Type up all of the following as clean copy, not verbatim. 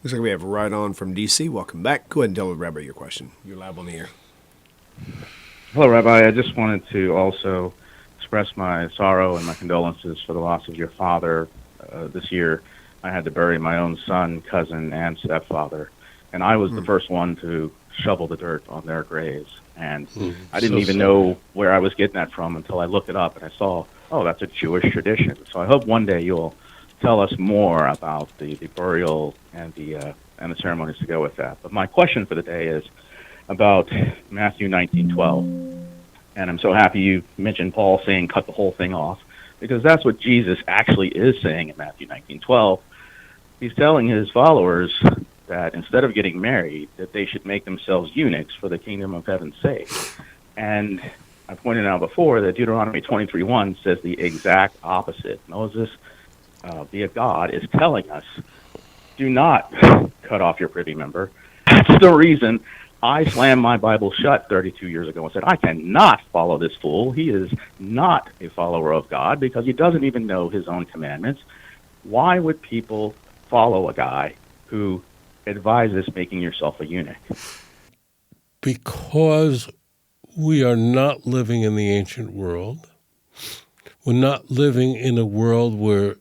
Looks like we have Right On from D.C. Welcome back. Go ahead and tell Rabbi your question. You're live on the air. Hello, Rabbi. I just wanted to also express my sorrow and my condolences for the loss of your father. This year, I had to bury my own son, cousin, and stepfather, and I was the first one to shovel the dirt on their graves. And I didn't even know where I was getting that from until I looked it up and I saw, oh, that's a Jewish tradition. So I hope one day you'll tell us more about the burial and the ceremonies to go with that. But my question for the day is about Matthew 19:12. And I'm so happy you mentioned Paul saying cut the whole thing off, because that's what Jesus actually is saying in Matthew 19:12. He's telling his followers that instead of getting married, that they should make themselves eunuchs for the kingdom of heaven's sake. And I pointed out before that Deuteronomy 23:1 says the exact opposite. Moses, via God, is telling us, do not cut off your privy member. That's the reason I slammed my Bible shut 32 years ago and said, I cannot follow this fool. He is not a follower of God because he doesn't even know his own commandments. Why would people follow a guy who advises making yourself a eunuch? Because we are not living in the ancient world. We're not living in a world where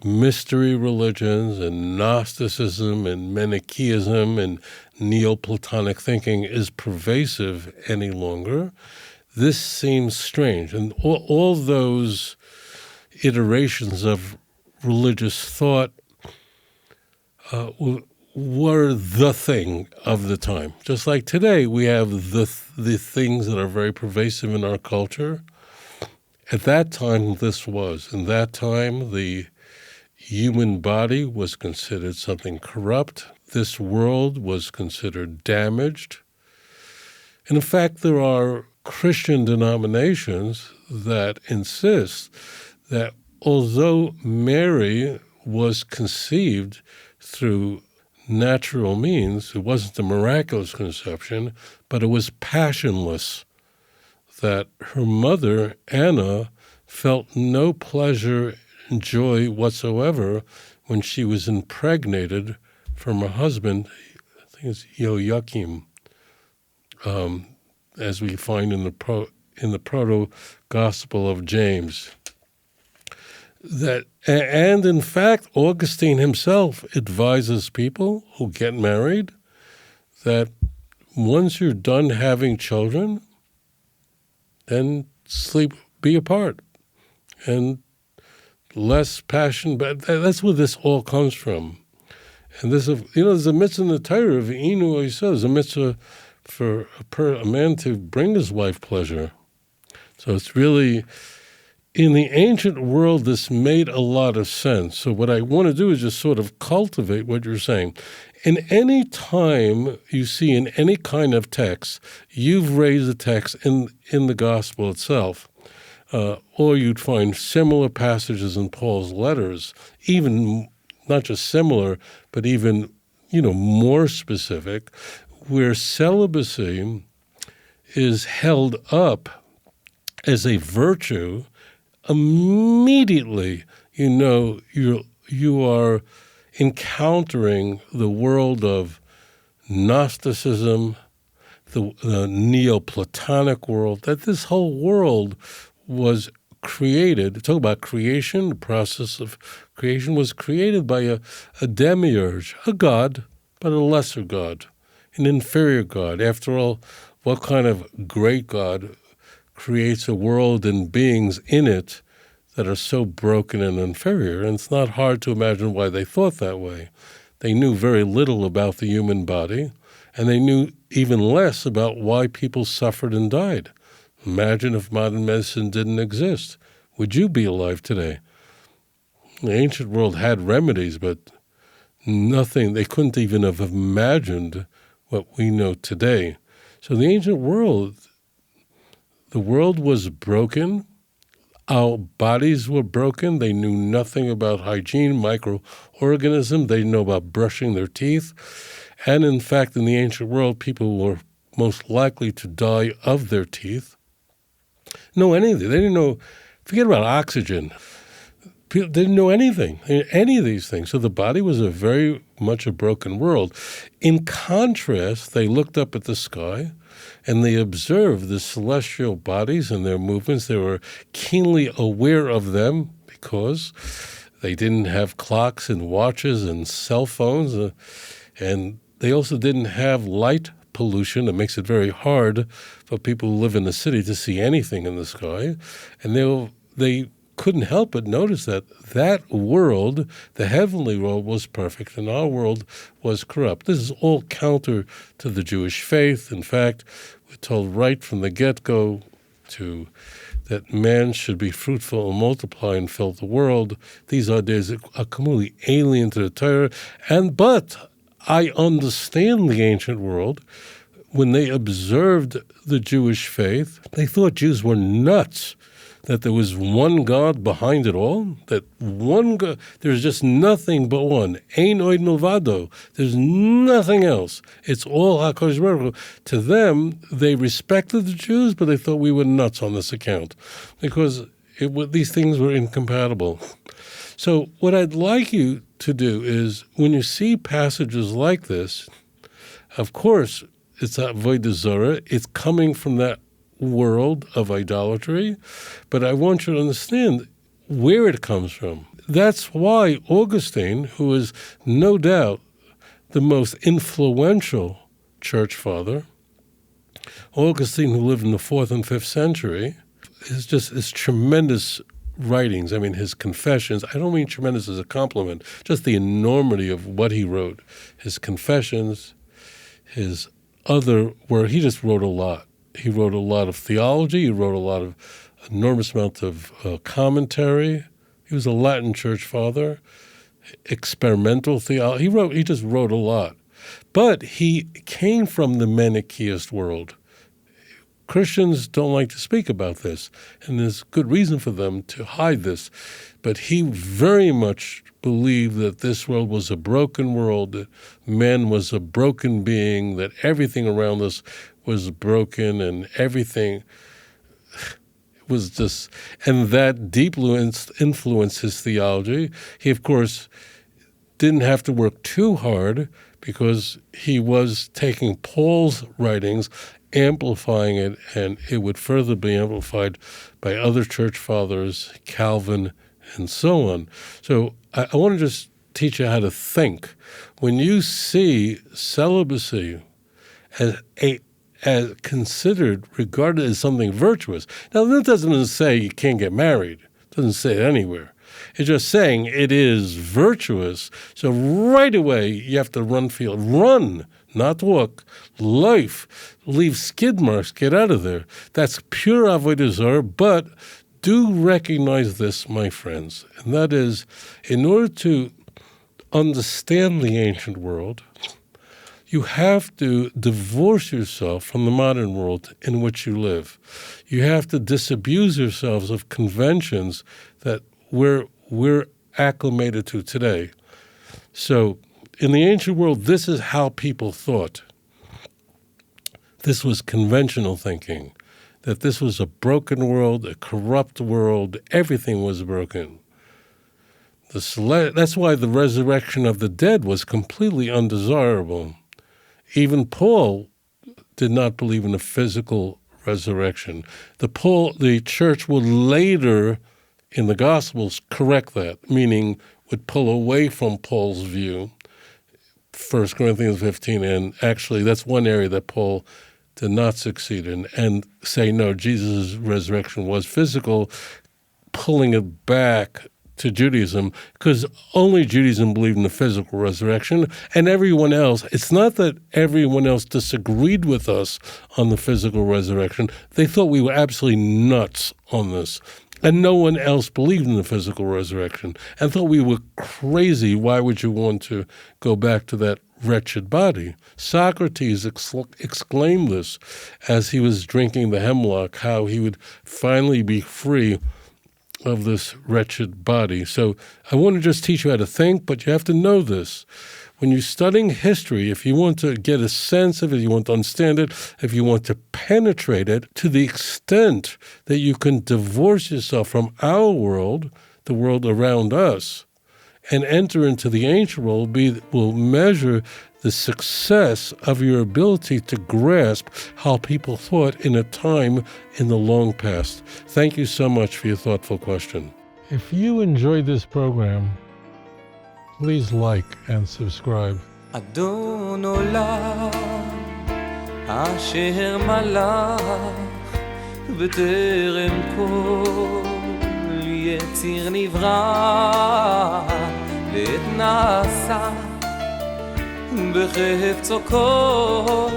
mystery religions and Gnosticism and manichaeism and Neoplatonic thinking is pervasive any longer. This seems strange. And all those iterations of religious thought were the thing of the time. Just like today, we have the things that are very pervasive in our culture. At that time, this was. In that time, the human body was considered something corrupt. This world was considered damaged. And in fact, there are Christian denominations that insist that although Mary was conceived through natural means, it wasn't a miraculous conception, but it was passionless, that her mother, Anna, felt no pleasure and joy whatsoever when she was impregnated from her husband, I think it's Joachim, as we find in the proto-gospel of James. And in fact, Augustine himself advises people who get married that once you're done having children, then be apart. And less passion, but that's where this all comes from. And there's a mitzvah in the Torah of Inu, he says, a mitzvah for a man to bring his wife pleasure. So it's really, in the ancient world, this made a lot of sense. So what I want to do is just sort of cultivate what you're saying. In any time you see in any kind of text, you've raised the text in the gospel itself. Or you'd find similar passages in Paul's letters, even not just similar, but even, more specific, where celibacy is held up as a virtue. Immediately, you are encountering the world of Gnosticism, the Neoplatonic world, that this whole world was created. Talk about creation. The process of creation was created by a demiurge, a god, but a lesser god, an inferior god. After all, what kind of great god creates a world and beings in it that are so broken and inferior? And it's not hard to imagine why they thought that way. They knew very little about the human body, and they knew even less about why people suffered and died. Imagine if modern medicine didn't exist. Would you be alive today? The ancient world had remedies, but nothing. They couldn't even have imagined what we know today. So the ancient world, the world was broken. Our bodies were broken. They knew nothing about hygiene, microorganisms. They didn't know about brushing their teeth. And in fact, in the ancient world, people were most likely to die of their teeth. Know anything. They didn't know, forget about oxygen. People didn't know anything, any of these things. So the body was a very much a broken world. In contrast, they looked up at the sky and they observed the celestial bodies and their movements. They were keenly aware of them because they didn't have clocks and watches and cell phones. And they also didn't have light pollution. It makes it very hard for people who live in the city to see anything in the sky. And they couldn't help but notice that world, the heavenly world, was perfect, and our world was corrupt. This is all counter to the Jewish faith. In fact, we're told right from the get-go that man should be fruitful and multiply and fill the world. These ideas are completely alien to the Torah. But I understand the ancient world. When they observed the Jewish faith, they thought Jews were nuts, that there was one God behind it all, that one God, there's just nothing but one. Ein od milvado. There's nothing else. It's all HaKadosh Baruch Hu. To them, they respected the Jews, but they thought we were nuts on this account because these things were incompatible. So what I'd like you to do is, when you see passages like this, of course, it's avodah zarah. It's coming from that world of idolatry, but I want you to understand where it comes from. That's why Augustine, who is no doubt the most influential church father, Augustine, who lived in the 4th and 5th century, is just his tremendous writings. I mean, his confessions, I don't mean tremendous as a compliment, just the enormity of what he wrote. His confessions, his other work, he just wrote a lot. He wrote a lot of theology. He wrote enormous amount of commentary. He was a Latin church father, experimental theology. He just wrote a lot. But he came from the manichaeist world. Christians don't like to speak about this, and there's good reason for them to hide this. But he very much believed that this world was a broken world, that man was a broken being, that everything around us was broken, and everything was just, and that deeply influenced his theology. He, of course, didn't have to work too hard because he was taking Paul's writings, amplifying it, and it would further be amplified by other church fathers, Calvin, and so on. So I want to just teach you how to think. When you see celibacy as considered, regarded as something virtuous. Now, that doesn't say you can't get married. It doesn't say it anywhere. It's just saying it is virtuous. So right away, you have to run, not walk. Life, leave skid marks, get out of there. That's pure avodah zarah, but do recognize this, my friends, and that is, in order to understand the ancient world, you have to divorce yourself from the modern world in which you live. You have to disabuse yourselves of conventions that we're acclimated to today. So in the ancient world, this is how people thought. This was conventional thinking, that this was a broken world, a corrupt world, everything was broken. That's why the resurrection of the dead was completely undesirable. Even Paul did not believe in a physical resurrection. The church would later, in the Gospels, correct that, meaning would pull away from Paul's view, 1 Corinthians 15, and actually that's one area that Paul did not succeed in, and say, no, Jesus' resurrection was physical, pulling it back to Judaism, because only Judaism believed in the physical resurrection, and everyone else, it's not that everyone else disagreed with us on the physical resurrection. They thought we were absolutely nuts on this, and no one else believed in the physical resurrection, and thought we were crazy. Why would you want to go back to that wretched body? Socrates exclaimed this as he was drinking the hemlock, how he would finally be free of this wretched body. So I want to just teach you how to think, but you have to know this. When you're studying history, if you want to get a sense of it, you want to understand it, if you want to penetrate it, to the extent that you can divorce yourself from our world, the world around us and enter into the ancient world will measure the success of your ability to grasp how people thought in a time in the long past. Thank you so much for your thoughtful question. If you enjoyed this program, please like and subscribe. אדון עולם אשר מלך בטרם כל יציר נברא עת נעשה בחפצו כל